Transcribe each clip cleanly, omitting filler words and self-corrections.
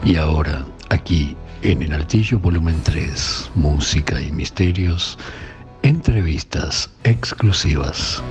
Y ahora, aquí en El Altillo Volumen 3, Música y Misterios, entrevistas exclusivas.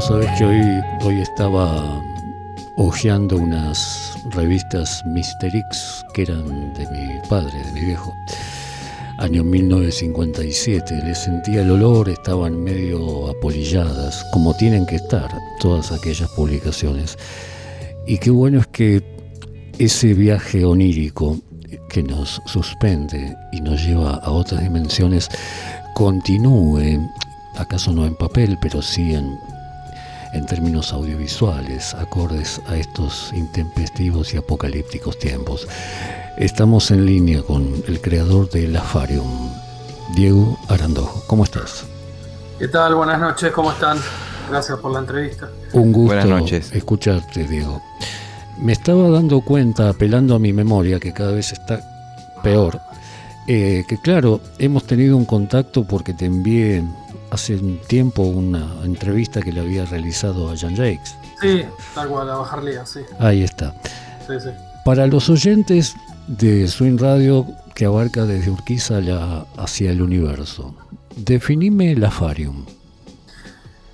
Sabés que hoy estaba hojeando unas revistas Misterix que eran de mi padre, de mi viejo, año 1957. Les sentía el olor, estaban medio apolilladas, como tienen que estar todas aquellas publicaciones. Y qué bueno es que ese viaje onírico que nos suspende y nos lleva a otras dimensiones continúe, acaso no en papel, pero sí en términos audiovisuales, acordes a estos intempestivos y apocalípticos tiempos. Estamos en línea con el creador de Lafarium, Diego Arandojo. ¿Cómo estás? ¿Qué tal? Buenas noches, ¿cómo están? Gracias por la entrevista. Un gusto escucharte, Diego. Me estaba dando cuenta, apelando a mi memoria, que cada vez está peor, que claro, hemos tenido un contacto porque te envié hace un tiempo una entrevista que le había realizado a Jan Jakes. Sí, tal cual, a Bajarlía, sí. Ahí está. Sí, sí. Para los oyentes de Swing Radio, que abarca desde Urquiza hacia el universo, definime Lafarium.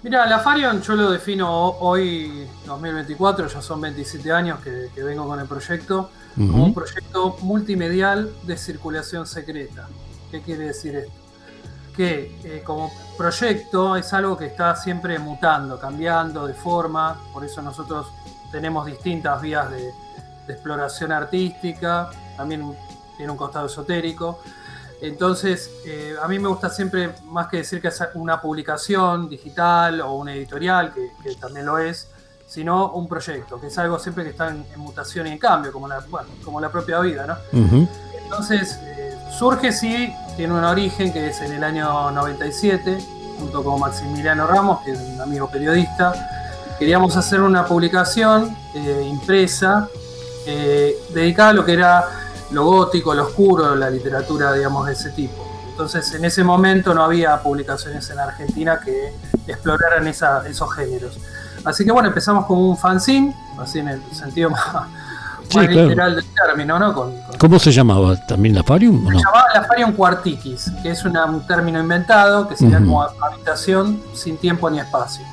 Mira, Lafarium yo lo defino hoy, 2024, ya son 27 años que vengo con el proyecto, como un proyecto multimedial de circulación secreta. ¿Qué quiere decir esto? Que como proyecto es algo que está siempre mutando, cambiando de forma, por eso nosotros tenemos distintas vías de exploración artística, también tiene un costado esotérico. Entonces, a mí me gusta siempre, más que decir que es una publicación digital o una editorial, que también lo es, sino un proyecto, que es algo siempre que está en mutación y en cambio, como la propia vida, ¿no? Entonces, surge, sí, tiene un origen que es en el año 97, junto con Maximiliano Ramos, que es un amigo periodista. Queríamos hacer una publicación impresa dedicada a lo que era lo gótico, lo oscuro, la literatura, digamos, de ese tipo. Entonces, en ese momento no había publicaciones en Argentina que exploraran esos géneros. Así que bueno, empezamos con un fanzine, así en el sentido más literal del término, ¿no? ¿Cómo se llamaba? ¿También Lafarium? Se llamaba Lafarium Quartikis, que es un término inventado, que sería como habitación sin tiempo ni espacio.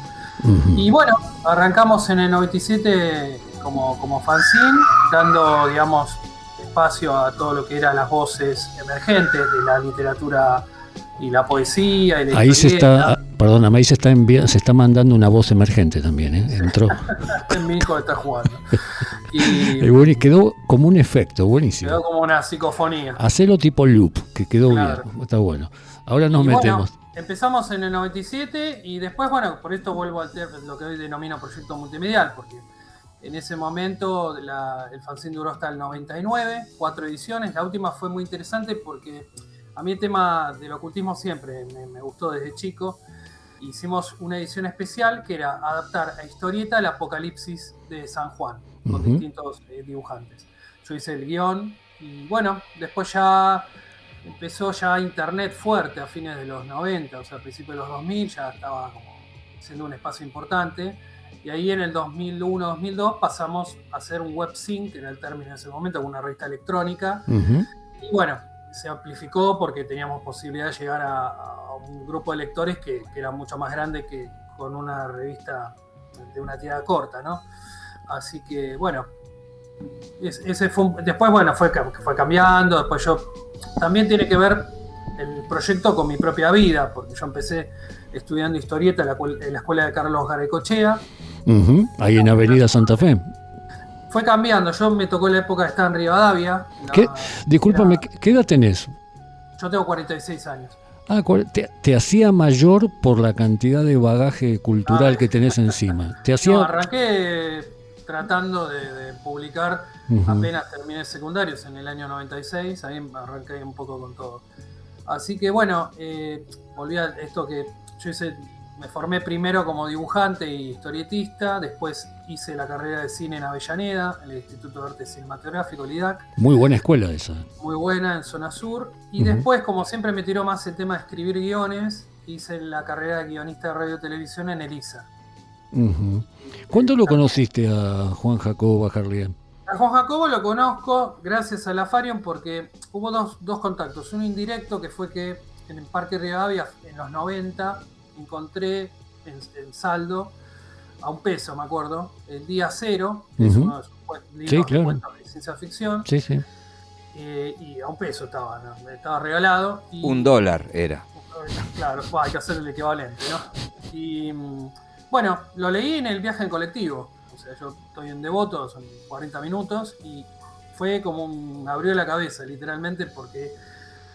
Y bueno, arrancamos en el 97 como fanzine, dando, digamos, espacio a todo lo que eran las voces emergentes de la literatura y la poesía y la ahí se está mandando una voz emergente también, entró. Mi hijo está jugando. Y quedó como un efecto, buenísimo. Quedó como una psicofonía. Hacelo tipo loop, que quedó bien, está bueno. Ahora nos metemos. Bueno, empezamos en el 97 y después, bueno, por esto vuelvo a lo que hoy denomino proyecto multimedial, porque en ese momento el fanzine duró hasta el 99, 4 ediciones. La última fue muy interesante porque a mí el tema del ocultismo siempre me gustó desde chico. Hicimos una edición especial que era adaptar a historieta el apocalipsis de San Juan, con distintos dibujantes. Yo hice el guión y bueno, después ya empezó internet fuerte a fines de los 90, o sea, a principios de los 2000, ya estaba como siendo un espacio importante. Y ahí en el 2001-2002 pasamos a hacer un webzine, que era el término en ese momento, con una revista electrónica. Y bueno, se amplificó porque teníamos posibilidad de llegar a un grupo de lectores que era mucho más grande que con una revista de una tirada corta, ¿no? Así que bueno, ese fue después bueno, fue cambiando. Después también tiene que ver el proyecto con mi propia vida, porque yo empecé estudiando historieta en la escuela de Carlos Garacochea. Ahí en Avenida Santa Fe. Fue cambiando, yo me tocó la época de estar en Rivadavia. Discúlpame, ¿qué edad tenés? Yo tengo 46 años. Te hacía mayor por la cantidad de bagaje cultural que tenés encima. No, arranqué tratando de publicar apenas terminé secundarios en el año 96, ahí arranqué un poco con todo. Así que bueno, volví a esto que yo me formé primero como dibujante y historietista, después hice la carrera de cine en Avellaneda, en el Instituto de Arte Cinematográfico, el IDAC. Muy buena escuela esa. Muy buena, en zona sur. Y después, como siempre me tiró más el tema de escribir guiones, hice la carrera de guionista de radio y televisión en ELISA. ¿Cuándo lo conociste a Juan Jacobo Bajarlián? A Juan Jacobo lo conozco gracias a la Farion porque hubo dos contactos. Uno indirecto, que fue que en el Parque Rivadavia, en los 90, encontré en saldo a $1, me acuerdo, El Día Cero, que es uno de sus libros de cuentos de ciencia ficción. Sí, sí. Y a $1 estaba regalado. Y, $1 era. Claro, hay que hacer el equivalente, ¿no? Y bueno, lo leí en el viaje en colectivo. O sea, yo estoy en Devoto, son 40 minutos, y fue como me abrió la cabeza, literalmente, porque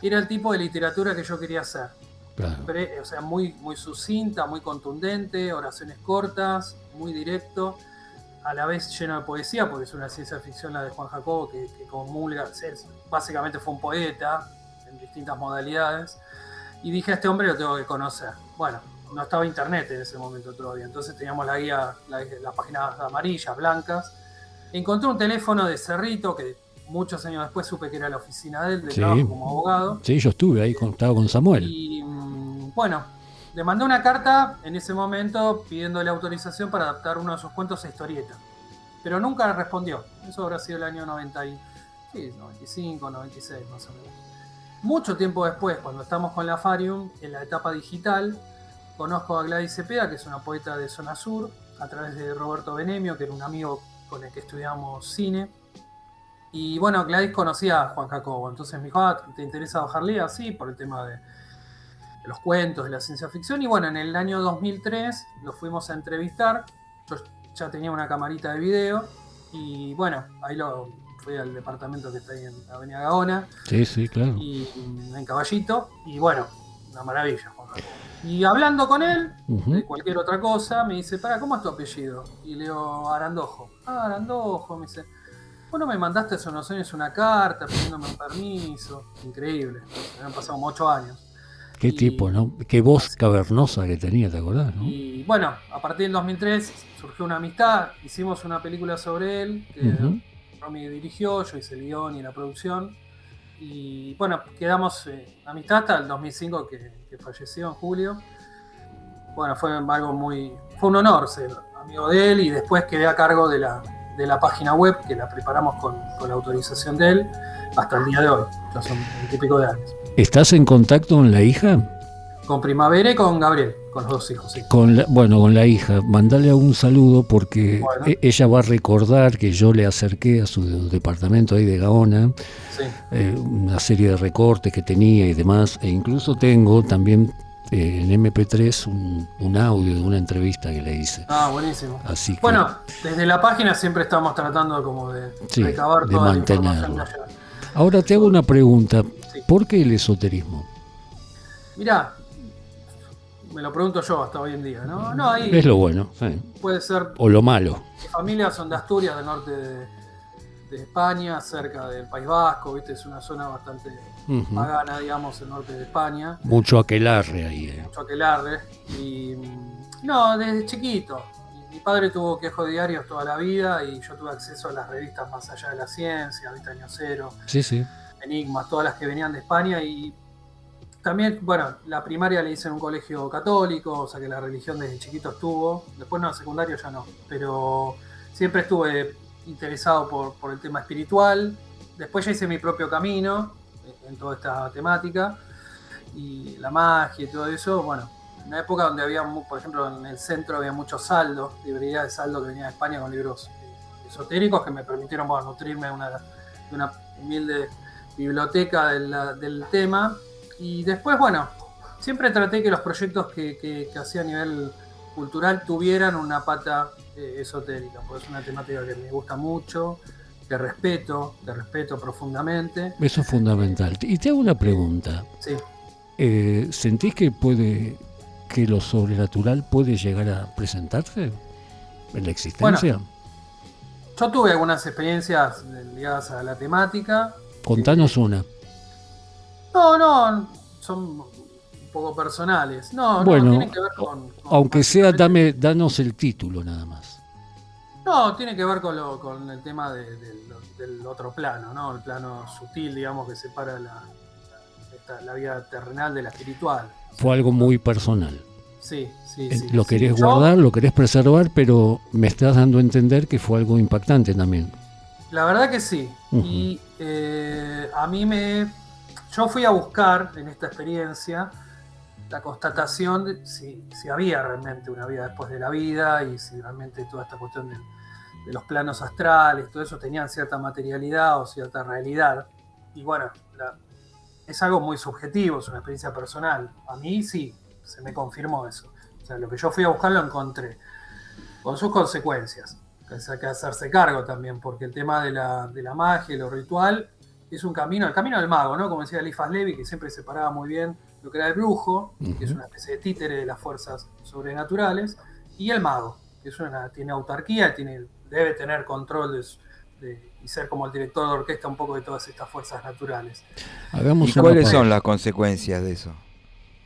era el tipo de literatura que yo quería hacer. Claro. O sea, muy, muy sucinta, muy contundente, oraciones cortas, muy directo, a la vez lleno de poesía, porque es una ciencia ficción la de Juan Jacobo que comulga, básicamente fue un poeta en distintas modalidades, y dije, a este hombre lo tengo que conocer. Bueno, no estaba internet en ese momento todavía, entonces teníamos la guía, las páginas amarillas, blancas. Encontré un teléfono de Cerrito que muchos años después supe que era la oficina de él, de trabajo como abogado. Sí, yo estuve ahí, estaba con Samuel. Y bueno, le mandé una carta en ese momento pidiéndole autorización para adaptar uno de sus cuentos a historieta. Pero nunca respondió. Eso habrá sido el año 95, 96 más o menos. Mucho tiempo después, cuando estamos con la Farium, en la etapa digital, conozco a Gladys Cepeda, que es una poeta de zona sur, a través de Roberto Benemio, que era un amigo con el que estudiamos cine. Y bueno, Gladys conocía a Juan Jacobo, entonces me dijo, ¿te interesa Bajarlián? Sí, por el tema de los cuentos, de la ciencia ficción. Y bueno, en el año 2003 lo fuimos a entrevistar. Yo ya tenía una camarita de video y bueno, ahí fui al departamento que está ahí en la Avenida Gaona. Sí, sí, claro. Y en Caballito. Y bueno, una maravilla, Juan Jacobo. Y hablando con él, de cualquier otra cosa, me dice, ¿cómo es tu apellido? Y le digo, Arandojo. Arandojo, me dice, bueno, me mandaste hace unos años una carta pidiéndome un permiso. Increíble, habían pasado como 8 años. Qué tipo, ¿no? Qué voz cavernosa que tenía, ¿te acordás, no? Y bueno, a partir del 2003 surgió una amistad, hicimos una película sobre él, que Romy dirigió, yo hice el guión y la producción. Y bueno, quedamos amistad hasta el 2005 que falleció en julio. Bueno, fue un honor ser amigo de él y después quedé a cargo de la página web que la preparamos con la autorización de él hasta el día de hoy. Ya son 20 y pico de años. ¿Estás en contacto con la hija? Con Primavera y con Gabriel, con los 2 hijos, sí. Con la hija, mandale un saludo porque ella va a recordar que yo le acerqué a su departamento ahí de Gaona, una serie de recortes que tenía y demás, e incluso tengo también en MP3 un audio de una entrevista que le hice. Buenísimo. Así que, bueno, desde la página siempre estamos tratando como de recabar de toda mantenerlo. La información. Ahora te hago una pregunta. ¿Por qué el esoterismo? Mirá, me lo pregunto yo hasta hoy en día, ¿no? No, ahí es lo bueno. puede ser. O lo malo. Mis familias son de Asturias, del norte de España, cerca del País Vasco, ¿viste? Es una zona bastante pagana, digamos, el norte de España. Mucho aquelarre ahí. Mucho aquelarre. Y no, desde chiquito. Mi padre tuvo quejos diarios toda la vida y yo tuve acceso a las revistas Más Allá de la Ciencia, ¿viste? Año Cero. Sí, sí. Enigmas, todas las que venían de España. Y también, bueno, la primaria la hice en un colegio católico, o sea que la religión desde chiquito estuvo. Después no, en secundario ya no. Pero siempre estuve interesado por el tema espiritual. Después ya hice mi propio camino en toda esta temática. Y la magia y todo eso, bueno, en una época donde había, por ejemplo, en el centro había mucho saldo, librería de saldo que venía de España con libros esotéricos que me permitieron nutrirme de una humilde biblioteca del tema. Y después, bueno, siempre traté que los proyectos que hacía a nivel cultural tuvieran una pata esotérica, porque es una temática que me gusta mucho, que respeto profundamente. Eso es fundamental. Y te hago una pregunta. Sí. ¿Sentís que lo sobrenatural puede llegar a presentarse en la existencia? Bueno, Yo tuve algunas experiencias ligadas a la temática. Contanos una. No, son un poco personales. No, Bueno, tienen que ver con aunque sea, danos el título nada más. No, tiene que ver con el tema del otro plano, ¿no? El plano sutil, digamos, que separa la vida terrenal de la espiritual. Fue algo muy personal. Sí. Lo querés guardar, lo querés preservar, pero me estás dando a entender que fue algo impactante también. La verdad que sí. Uh-huh. Y a mí yo fui a buscar en esta experiencia la constatación de si había realmente una vida después de la vida y si realmente toda esta cuestión de los planos astrales, todo eso tenían cierta materialidad o cierta realidad. Y bueno, es algo muy subjetivo, es una experiencia personal. A mí sí, se me confirmó eso. O sea, lo que yo fui a buscar lo encontré, con sus consecuencias. Hay que hacerse cargo también, porque el tema de la magia y lo ritual es un camino, el camino del mago, ¿no? Como decía Eliphas Levi, que siempre separaba muy bien lo que era el brujo, uh-huh, que es una especie de títere de las fuerzas sobrenaturales, y el mago, que tiene autarquía, debe tener control y ser como el director de orquesta un poco de todas estas fuerzas naturales. ¿Y cuáles son las consecuencias de eso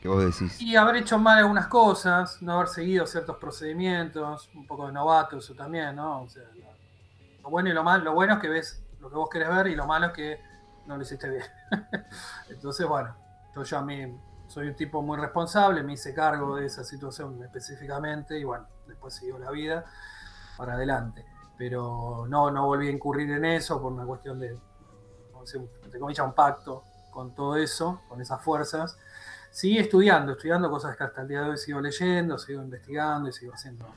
que vos decís? Y haber hecho mal algunas cosas, no haber seguido ciertos procedimientos, un poco de novato, eso también, ¿no? O sea, lo bueno y lo malo, lo bueno es que ves lo que vos querés ver y lo malo es que no lo hiciste bien. Entonces, bueno, yo a mí soy un tipo muy responsable, me hice cargo de esa situación específicamente y bueno, después siguió la vida para adelante. Pero no volví a incurrir en eso por una cuestión de, entre comillas, un pacto con todo eso, con esas fuerzas. Seguí estudiando cosas que hasta el día de hoy sigo leyendo, sigo investigando y sigo haciendo.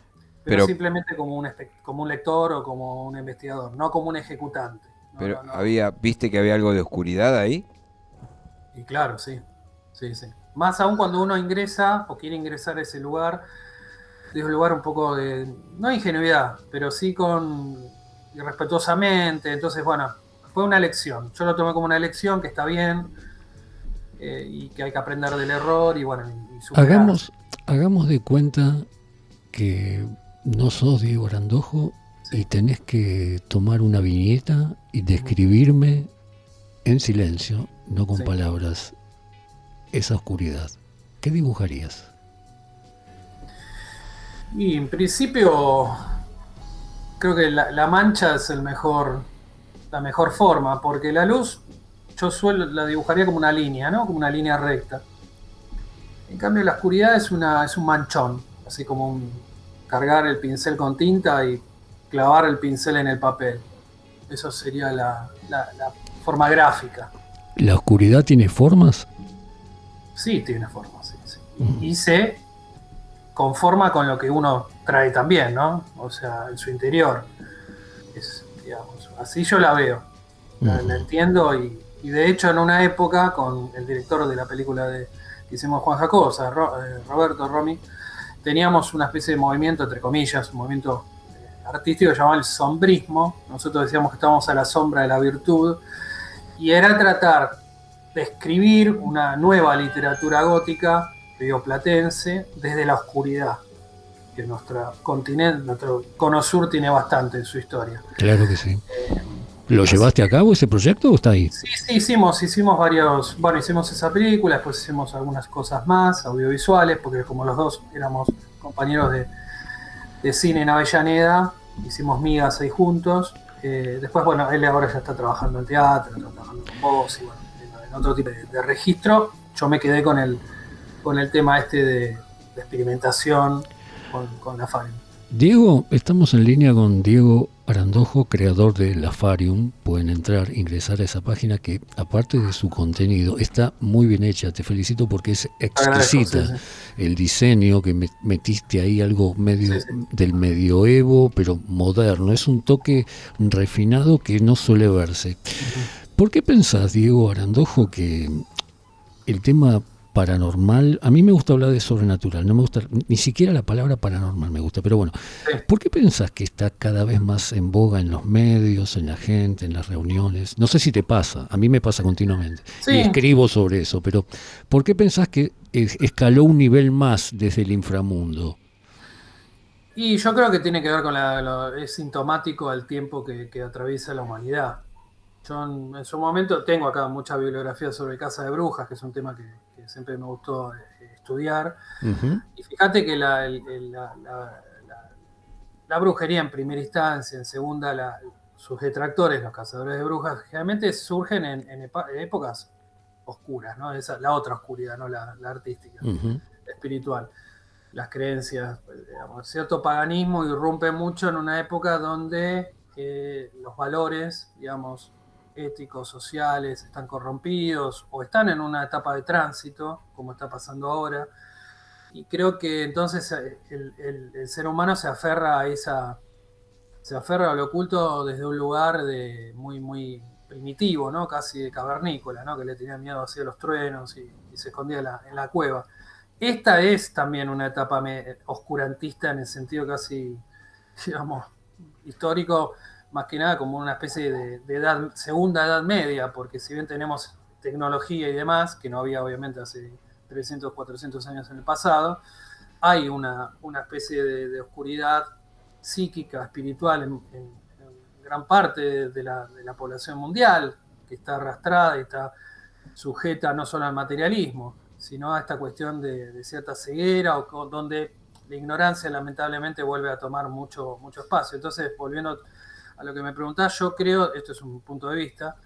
Pero simplemente como un lector o como un investigador, no como un ejecutante. Pero ¿viste que había algo de oscuridad ahí? Y claro, sí. Más aún cuando uno ingresa o quiere ingresar a ese lugar, es un lugar un poco de, no ingenuidad, pero sí y respetuosamente. Entonces, bueno, fue una lección. Yo lo tomé como una lección que está bien y que hay que aprender del error y bueno, y superar. Hagamos de cuenta que no sos Diego Arandojo y tenés que tomar una viñeta y describirme en silencio, no con palabras, esa oscuridad. ¿Qué dibujarías? Y en principio creo que la mancha es la mejor forma, porque la luz yo la dibujaría como una línea, ¿no? Como una línea recta. En cambio la oscuridad es un manchón, así como cargar el pincel con tinta y clavar el pincel en el papel. Eso sería la forma gráfica. ¿La oscuridad tiene formas? Sí, tiene formas, sí. Y se conforma con lo que uno trae también, ¿no? O sea, en su interior. Digamos, así yo la veo. La entiendo y de hecho en una época con el director de la película que hicimos Juan Jacosa, Roberto Romy, teníamos una especie de movimiento, entre comillas, un movimiento artístico llamado el sombrismo. Nosotros decíamos que estábamos a la sombra de la virtud y era tratar de escribir una nueva literatura gótica rioplatense desde la oscuridad, que nuestro continente, nuestro cono sur tiene bastante en su historia. Claro que sí. ¿Lo llevaste a cabo ese proyecto o está ahí? Sí, hicimos varios, hicimos esa película, después hicimos algunas cosas más, audiovisuales, porque como los dos éramos compañeros de cine en Avellaneda, hicimos migas ahí juntos. Después, bueno, él ahora ya está trabajando en teatro, está trabajando con voz y bueno, en otro tipo de registro. Yo me quedé con el tema de experimentación con la Farium. Diego, estamos en línea con Diego Arandojo, creador de la Farium. Pueden ingresar a esa página que, aparte de su contenido, está muy bien hecha. Te felicito porque es exquisita. Sí. El diseño que metiste ahí, algo medio del medioevo, pero moderno. Es un toque refinado que no suele verse. ¿Por qué pensás, Diego Arandojo, que el tema paranormal, a mí me gusta hablar de sobrenatural, no me gusta ni siquiera la palabra paranormal me gusta, pero bueno, ¿por qué pensás que está cada vez más en boga en los medios, en la gente, en las reuniones? No sé si te pasa, a mí me pasa continuamente y escribo sobre eso, pero ¿por qué pensás que escaló un nivel más desde el inframundo? Y yo creo que tiene que ver con es sintomático al tiempo que atraviesa la humanidad. Yo en su momento tengo acá mucha bibliografía sobre Casa de Brujas, que es un tema que siempre me gustó estudiar. Y fíjate que la brujería en primera instancia, en segunda sus detractores, los cazadores de brujas, generalmente surgen en épocas oscuras, ¿no? La otra oscuridad, no la artística, la espiritual. Las creencias, digamos, cierto paganismo irrumpe mucho en una época donde los valores, digamos, éticos, sociales, están corrompidos o están en una etapa de tránsito, como está pasando ahora. Y creo que entonces el ser humano se aferra a lo oculto desde un lugar muy, muy primitivo, ¿no? Casi de cavernícola, ¿no? Que le tenía miedo hacia los truenos y se escondía en la cueva. Esta es también una etapa oscurantista en el sentido casi, digamos, histórico, más que nada como una especie de segunda edad media, porque si bien tenemos tecnología y demás, que no había obviamente hace 300, 400 años en el pasado, hay una especie de oscuridad psíquica, espiritual en gran parte de la población mundial, que está arrastrada y está sujeta no solo al materialismo, sino a esta cuestión de cierta ceguera o donde la ignorancia lamentablemente vuelve a tomar mucho espacio. Entonces, volviendo a lo que me preguntás, yo creo, esto es un punto de vista,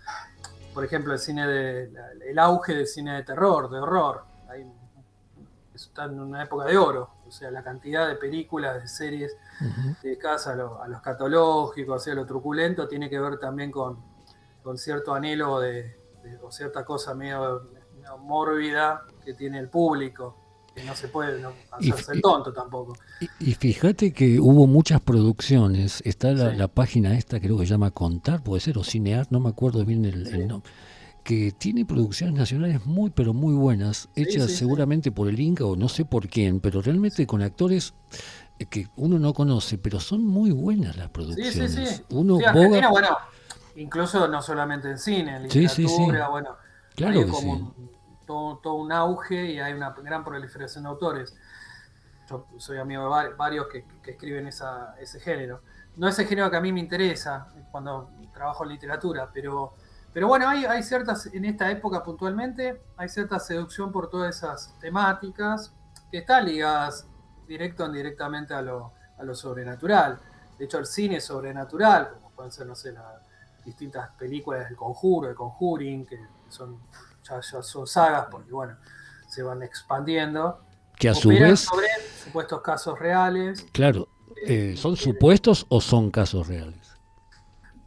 por ejemplo, el auge del cine de terror, de horror, está en una época de oro, o sea, la cantidad de películas, de series dedicadas a lo escatológico, a lo truculento, tiene que ver también con cierto anhelo o cierta cosa medio mórbida que tiene el público, que no se puede hacerse el tonto tampoco. Y fíjate que hubo muchas producciones, está la página esta, creo que se llama Contar, puede ser, o Cinear, no me acuerdo bien el nombre, que tiene producciones nacionales muy, pero muy buenas, hechas seguramente por el Inca o no sé por quién, pero realmente con actores que uno no conoce, pero son muy buenas las producciones. Uno Argentina, bueno, incluso no solamente en cine, en literatura, bueno, claro hay que como todo un auge y hay una gran proliferación de autores. Yo soy amigo de varios que escriben ese género. No ese género que a mí me interesa cuando trabajo en literatura, pero bueno, hay ciertas, en esta época puntualmente, hay cierta seducción por todas esas temáticas que están ligadas directo o indirectamente a lo sobrenatural. De hecho, el cine es sobrenatural, como pueden ser, no sé, las distintas películas del Conjuro, de Conjuring, que son ya son sagas porque, bueno, se van expandiendo. Que a su vez sobre supuestos casos reales. Claro, ¿son supuestos o son casos reales?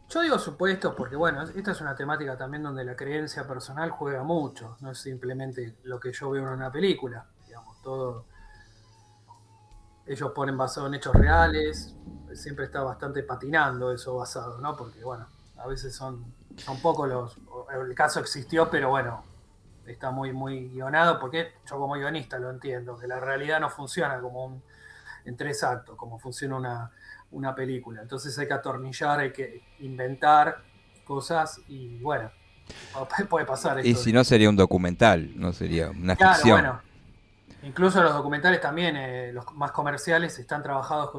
Yo digo supuestos porque, bueno, esta es una temática también donde la creencia personal juega mucho, no es simplemente lo que yo veo en una película, digamos, todo. Ellos ponen basado en hechos reales, siempre está bastante patinando eso basado, ¿no? Porque, bueno, a veces son pocos el caso existió, pero bueno, está muy, muy guionado, porque yo como guionista lo entiendo, que la realidad no funciona como en 3 actos, como funciona una película. Entonces hay que atornillar, hay que inventar cosas y bueno, puede pasar esto. Y si no sería un documental, no sería una ficción. Bueno, incluso los documentales también, los más comerciales, están trabajados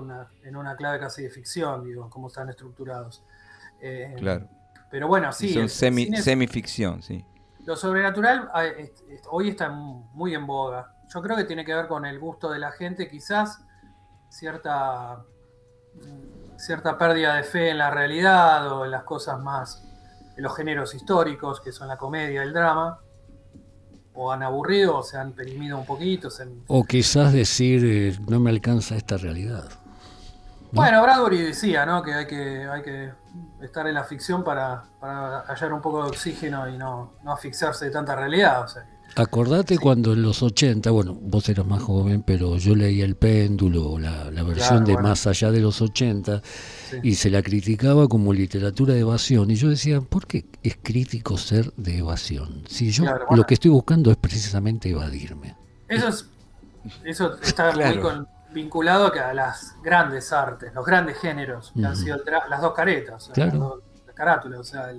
en una clave casi de ficción, digo, cómo están estructurados. Claro. Pero bueno, sí. Son semificción, sí. Lo sobrenatural hoy está muy en boga. Yo creo que tiene que ver con el gusto de la gente, quizás cierta pérdida de fe en la realidad o en las cosas más, en los géneros históricos, que son la comedia, el drama, o han aburrido o se han perimido un poquito. O quizás decir, no me alcanza esta realidad. ¿No? Bueno, Bradbury decía, ¿no?, que hay que estar en la ficción para hallar un poco de oxígeno y no asfixiarse de tanta realidad. O sea, acordate cuando en los 80, bueno, vos eras más joven, pero yo leía El Péndulo, la versión de Más allá de los 80, y se la criticaba como literatura de evasión, y yo decía, ¿por qué es crítico ser de evasión? Si yo lo que estoy buscando es precisamente evadirme. Eso está muy vinculado a las grandes artes, los grandes géneros, que han sido las dos caretas, las carátulas, o sea,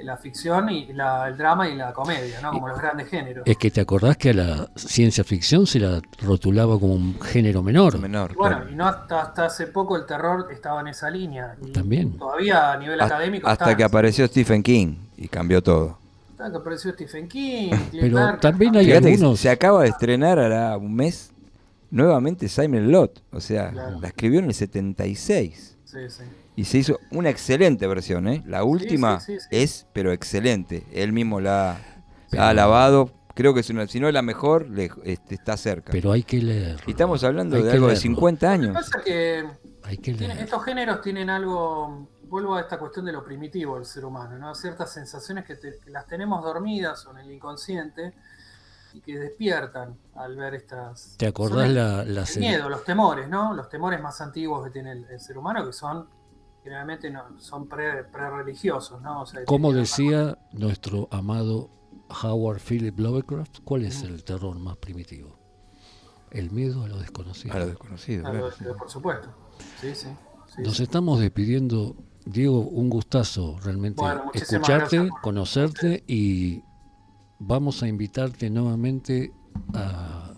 la ficción y el drama y la comedia, ¿no? Como los grandes géneros. Es que te acordás que a la ciencia ficción se la rotulaba como un género menor. Y bueno, claro. Y no hasta hace poco el terror estaba en esa línea. Y también. Todavía a nivel académico. Hasta que apareció Stephen King y cambió todo. Hasta que apareció Stephen King. Pero también hay Fíjate algunos... que se acaba de estrenar ahora un mes nuevamente Simon Lot. O sea, la escribió en el 76. Sí. Y se hizo una excelente versión, ¿eh? La última es, pero excelente. Él mismo la ha alabado. Creo que si no es la mejor, está cerca. Pero hay que leerlo. Y estamos hablando de algo de 50 años. Lo que pasa es que hay que leerlo. Estos géneros tienen algo... Vuelvo a esta cuestión de lo primitivo del ser humano, ¿no? Ciertas sensaciones que las tenemos dormidas o en el inconsciente y que despiertan al ver estas... ¿Te acordás el miedo, los temores, ¿no? Los temores más antiguos que tiene el ser humano, que son generalmente son pre-religiosos, ¿no? O sea, como decía nuestro amado Howard Philip Lovecraft, ¿cuál es el terror más primitivo? El miedo a lo desconocido. A lo desconocido, claro. Por supuesto. Sí. Nos estamos despidiendo. Diego, un gustazo realmente escucharte, conocerte, y vamos a invitarte nuevamente a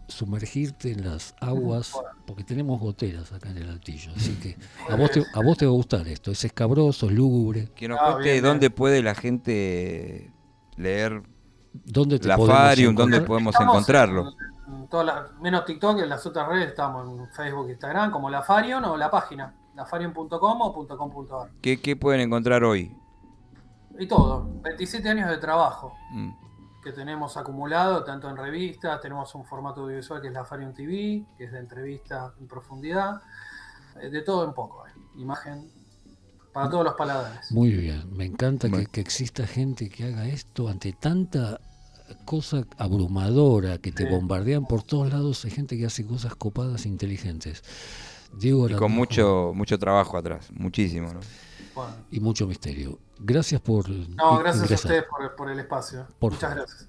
sumergirte en las aguas, porque tenemos goteras acá en el Altillo, así que a vos te va a gustar esto, es escabroso, es lúgubre. Que nos cuente dónde puede la gente leer Lafarium, dónde podemos encontrarlo. Menos TikTok, en las otras redes estamos en Facebook e Instagram como Lafarium, o la página lafarium.com o .com.ar. ¿Qué pueden encontrar hoy? Y todo, 27 años de trabajo que tenemos acumulado, tanto en revistas, tenemos un formato audiovisual que es Lafarium TV, que es de entrevista en profundidad, de todo en poco, imagen para todos los paladares. Muy bien, me encanta que exista gente que haga esto ante tanta cosa abrumadora que te bombardean por todos lados. Hay gente que hace cosas copadas, inteligentes. Diego, y con mucho trabajo atrás, muchísimo, ¿no? Y mucho misterio. Gracias por gracias a ustedes por el espacio. Muchas gracias.